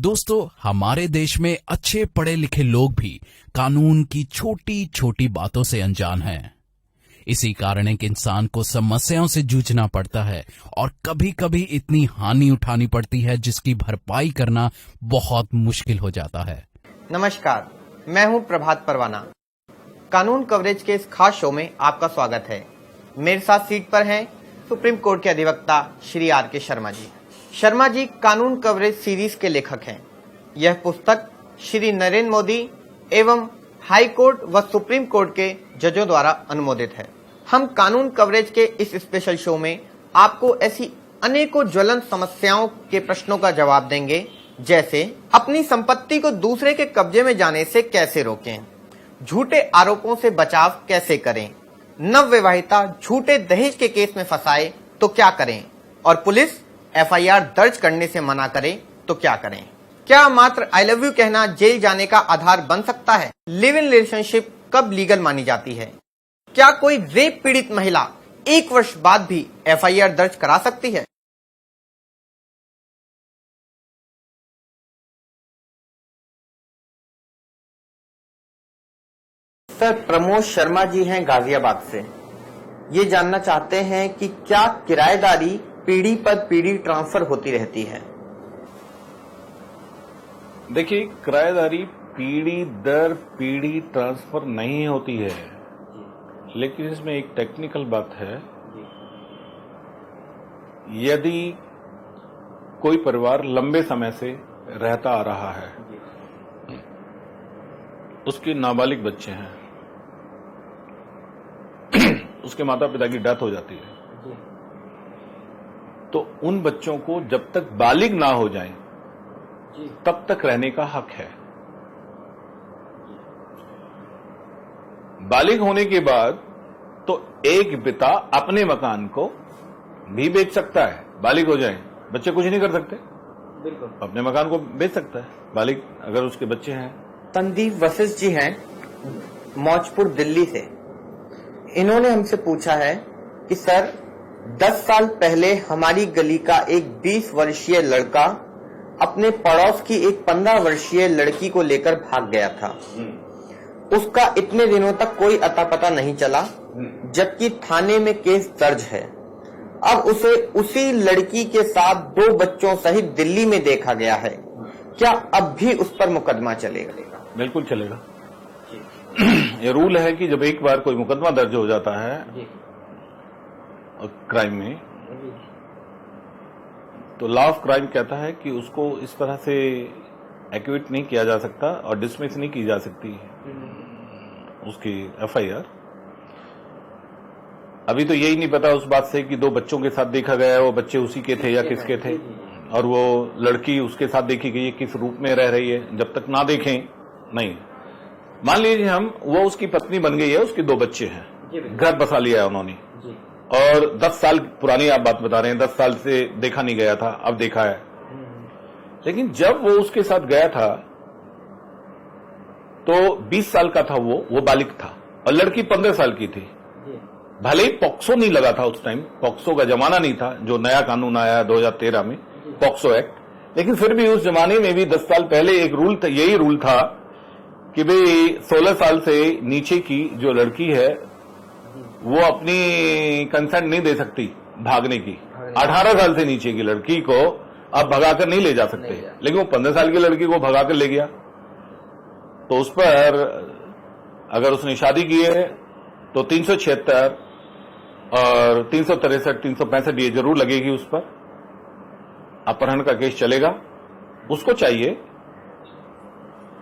दोस्तों, हमारे देश में अच्छे पढ़े लिखे लोग भी कानून की छोटी छोटी बातों से अनजान हैं। इसी कारण एक इंसान को समस्याओं से जूझना पड़ता है और कभी कभी इतनी हानि उठानी पड़ती है जिसकी भरपाई करना बहुत मुश्किल हो जाता है। नमस्कार, मैं हूं प्रभात परवाना। कानून कवरेज के इस खास शो में आपका स्वागत है। मेरे साथ सीट पर हैं सुप्रीम कोर्ट के अधिवक्ता श्री आर.के. शर्मा जी। शर्मा जी कानून कवरेज सीरीज के लेखक हैं। यह पुस्तक श्री नरेंद्र मोदी एवं हाई कोर्ट व सुप्रीम कोर्ट के जजों द्वारा अनुमोदित है। हम कानून कवरेज के इस स्पेशल शो में आपको ऐसी अनेकों ज्वलंत समस्याओं के प्रश्नों का जवाब देंगे, जैसे अपनी संपत्ति को दूसरे के कब्जे में जाने से कैसे रोकें, झूठे आरोपों से बचाव कैसे करें, नवविवाहिता झूठे दहेज के केस में फंसाए तो क्या करें, और पुलिस एफआईआर दर्ज करने से मना करे तो क्या करें। क्या मात्र आई लव यू कहना जेल जाने का आधार बन सकता है? लिव इन रिलेशनशिप कब लीगल मानी जाती है? क्या कोई रेप पीड़ित महिला 1 वर्ष बाद भी एफआईआर दर्ज करा सकती है? सर, प्रमोद शर्मा जी हैं गाजियाबाद से। ये जानना चाहते हैं कि क्या किराएदारी पीढ़ी पर पीढ़ी ट्रांसफर होती रहती है? देखिए, किराएदारी पीढ़ी दर पीढ़ी ट्रांसफर नहीं होती है, लेकिन इसमें एक टेक्निकल बात है। यदि कोई परिवार लंबे समय से रहता आ रहा है, उसके नाबालिग बच्चे हैं, उसके माता पिता की डेथ हो जाती है, तो उन बच्चों को जब तक बालिग ना हो जाएं, तब तक रहने का हक है। बालिग होने के बाद तो एक पिता अपने मकान को भी बेच सकता है। बालिग हो जाए, बच्चे कुछ नहीं कर सकते, बिल्कुल अपने मकान को बेच सकता है बालिग, अगर उसके बच्चे हैं। संदीप वशिष्ठ जी हैं मौजपुर दिल्ली से। इन्होंने हमसे पूछा है कि सर, 10 साल पहले हमारी गली का एक 20 वर्षीय लड़का अपने पड़ोस की एक 15 वर्षीय लड़की को लेकर भाग गया था। उसका इतने दिनों तक कोई अता पता नहीं चला, जबकि थाने में केस दर्ज है। अब उसे उसी लड़की के साथ 2 बच्चों सहित दिल्ली में देखा गया है। क्या अब भी उस पर मुकदमा चलेगा? बिल्कुल चलेगा। ये रूल है कि जब एक बार कोई मुकदमा दर्ज हो जाता है क्राइम में, तो लॉ ऑफ क्राइम कहता है कि उसको इस तरह से एक्विट नहीं किया जा सकता और डिसमिस नहीं की जा सकती उसकी एफआईआर। अभी तो यही नहीं पता उस बात से कि 2 बच्चों के साथ देखा गया है, वो बच्चे उसी के थे या किसके थे, और वो लड़की उसके साथ देखी गई है, किस रूप में रह रही है। जब तक ना देखें नहीं। मान लीजिए वो उसकी पत्नी बन गई है, उसके 2 बच्चे हैं, घर बसा लिया है उन्होंने, और 10 साल पुरानी आप बात बता रहे हैं, 10 साल से देखा नहीं गया था, अब देखा है। लेकिन जब वो उसके साथ गया था तो 20 साल का था वो बालिग था, और लड़की 15 साल की थी। भले ही पॉक्सो नहीं लगा था उस टाइम, पॉक्सो का जमाना नहीं था, जो नया कानून आया 2013 में, पॉक्सो एक्ट, लेकिन फिर भी उस जमाने में भी 10 साल पहले एक रूल था, यही रूल था कि भाई 16 साल से नीचे की जो लड़की है वो अपनी कंसेंट नहीं दे सकती भागने की। 18 साल से नीचे की लड़की को अब भगाकर नहीं ले जा सकते, लेकिन वो 15 साल की लड़की को भगाकर ले गया, तो उस पर अगर उसने शादी की है तो 376 और 363, 365 ये जरूर लगेगी उस पर। अपहरण का केस चलेगा। उसको चाहिए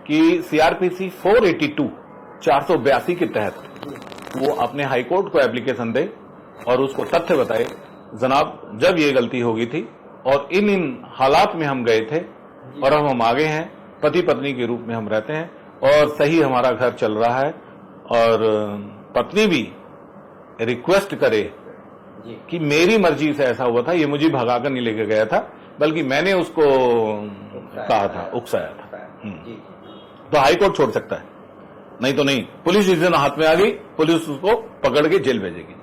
कि सीआरपीसी 482 482 के तहत वो अपने हाई कोर्ट को एप्लीकेशन दे और उसको तथ्य बताए, जनाब जब ये गलती हो गई थी और इन हालात में हम गए थे और अब हम आगे हैं, पति पत्नी के रूप में हम रहते हैं और सही हमारा घर चल रहा है, और पत्नी भी रिक्वेस्ट करे कि मेरी मर्जी से ऐसा हुआ था, ये मुझे भगाकर नहीं लेके गया था, बल्कि मैंने उसको कहा था, उकसाया था, तो हाई कोर्ट छोड़ सकता है, नहीं तो नहीं। पुलिस डिसीजन हाथ में आ गई, पुलिस उसको पकड़ के जेल भेजेगी।